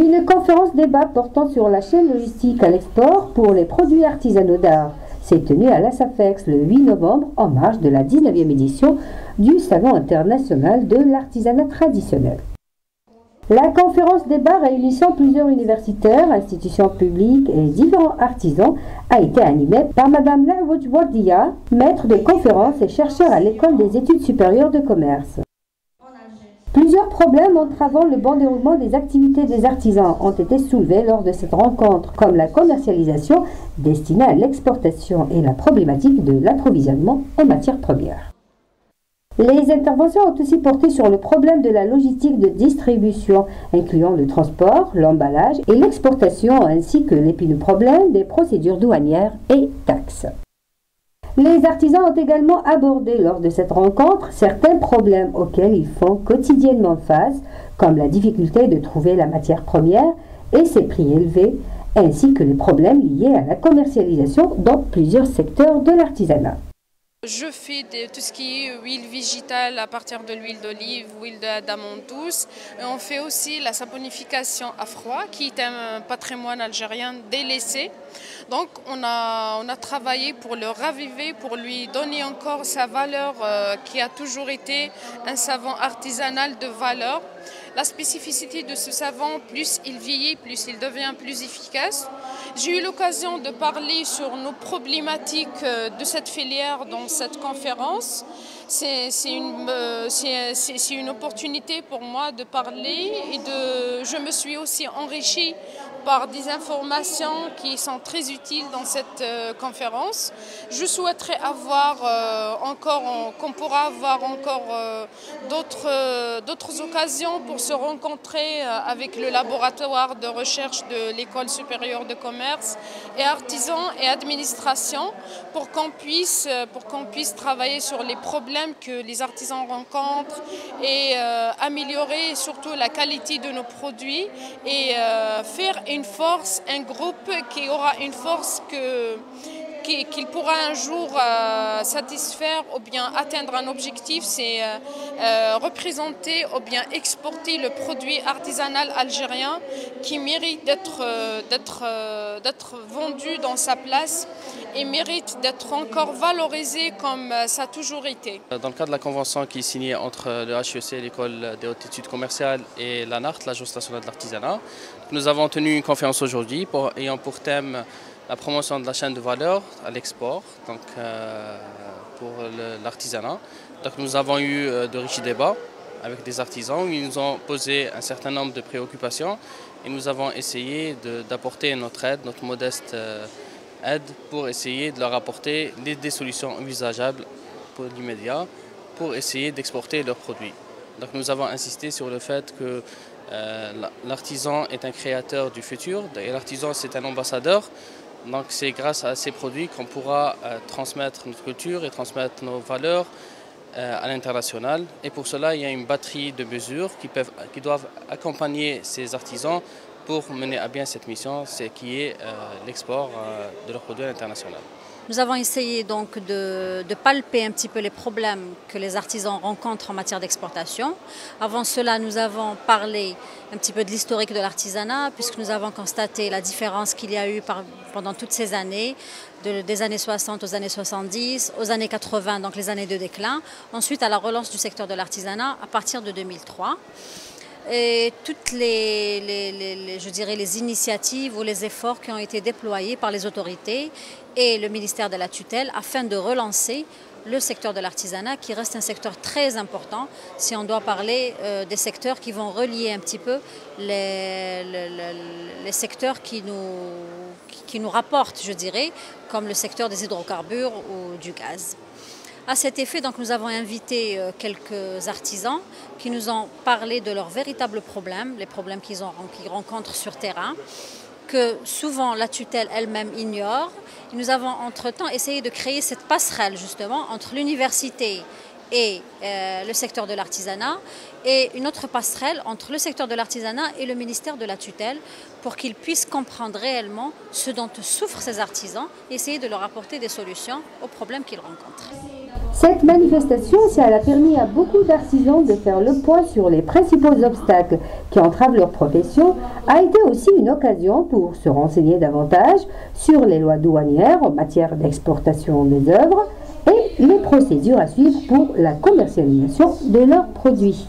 Une conférence débat portant sur la chaîne logistique à l'export pour les produits artisanaux d'art s'est tenue à la SAFEX le 8 novembre en marge de la 19e édition du Salon international de l'artisanat traditionnel. La conférence débat réunissant plusieurs universitaires, institutions publiques et différents artisans a été animée par Madame Laouj Wardia, maître de conférences et chercheur à l'École des études supérieures de commerce. Plusieurs problèmes entravant le bon déroulement des activités des artisans ont été soulevés lors de cette rencontre, comme la commercialisation destinée à l'exportation et la problématique de l'approvisionnement en matières premières. Les interventions ont aussi porté sur le problème de la logistique de distribution, incluant le transport, l'emballage et l'exportation, ainsi que l'épineux problème des procédures douanières et taxes. Les artisans ont également abordé lors de cette rencontre certains problèmes auxquels ils font quotidiennement face, comme la difficulté de trouver la matière première et ses prix élevés, ainsi que les problèmes liés à la commercialisation dans plusieurs secteurs de l'artisanat. Je fais tout ce qui est huile végétale à partir de l'huile d'olive, huile d'amande douce. Et on fait aussi la saponification à froid, qui est un patrimoine algérien délaissé. Donc on a travaillé pour le raviver, pour lui donner encore sa valeur qui a toujours été un savon artisanal de valeur. La spécificité de ce savon, plus il vieillit, plus il devient plus efficace. J'ai eu l'occasion de parler sur nos problématiques de cette filière dans cette conférence. C'est une opportunité pour moi de parler et je me suis aussi enrichie par des informations qui sont très utiles dans cette conférence. Je souhaiterais qu'on pourra avoir encore d'autres occasions pour se rencontrer avec le laboratoire de recherche de l'École supérieure de commerce et artisans et administration pour qu'on puisse travailler sur les problèmes que les artisans rencontrent et améliorer surtout la qualité de nos produits et faire une force, un groupe qui aura une force qu'il pourra un jour satisfaire ou bien atteindre un objectif, c'est représenter ou bien exporter le produit artisanal algérien qui mérite d'être vendu dans sa place et mérite d'être encore valorisé comme ça a toujours été. Dans le cadre de la convention qui est signée entre le HEC, l'École des hautes études commerciales, et l'ANART, l'Agence nationale de l'artisanat, nous avons tenu une conférence aujourd'hui ayant pour thème la promotion de la chaîne de valeur à l'export, donc pour l'artisanat. Donc nous avons eu de riches débats avec des artisans où ils nous ont posé un certain nombre de préoccupations et nous avons essayé d'apporter notre aide, notre modeste aide pour essayer de leur apporter des solutions envisageables pour l'immédiat pour essayer d'exporter leurs produits. Donc nous avons insisté sur le fait que l'artisan est un créateur du futur et l'artisan c'est un ambassadeur. Donc c'est grâce à ces produits qu'on pourra transmettre notre culture et transmettre nos valeurs à l'international. Et pour cela, il y a une batterie de mesures qui doivent accompagner ces artisans pour mener à bien cette mission, qui est l'export de leurs produits à l'international. Nous avons essayé donc de palper un petit peu les problèmes que les artisans rencontrent en matière d'exportation. Avant cela, nous avons parlé un petit peu de l'historique de l'artisanat, puisque nous avons constaté la différence qu'il y a eu pendant toutes ces années, des années 60 aux années 70, aux années 80, donc les années de déclin, ensuite à la relance du secteur de l'artisanat à partir de 2003. Et toutes je dirais les initiatives ou les efforts qui ont été déployés par les autorités et le ministère de la tutelle afin de relancer le secteur de l'artisanat qui reste un secteur très important si on doit parler des secteurs qui vont relier un petit peu les secteurs qui nous rapportent, je dirais, comme le secteur des hydrocarbures ou du gaz. À cet effet, donc, nous avons invité quelques artisans qui nous ont parlé de leurs véritables problèmes, les problèmes qu'ils rencontrent sur terrain, que souvent la tutelle elle-même ignore. Et nous avons entre-temps essayé de créer cette passerelle justement entre l'université et le secteur de l'artisanat et une autre passerelle entre le secteur de l'artisanat et le ministère de la tutelle pour qu'ils puissent comprendre réellement ce dont souffrent ces artisans et essayer de leur apporter des solutions aux problèmes qu'ils rencontrent. Cette manifestation, si elle a permis à beaucoup d'artisans de faire le point sur les principaux obstacles qui entravent leur profession, a été aussi une occasion pour se renseigner davantage sur les lois douanières en matière d'exportation des œuvres et les procédures à suivre pour la commercialisation de leurs produits.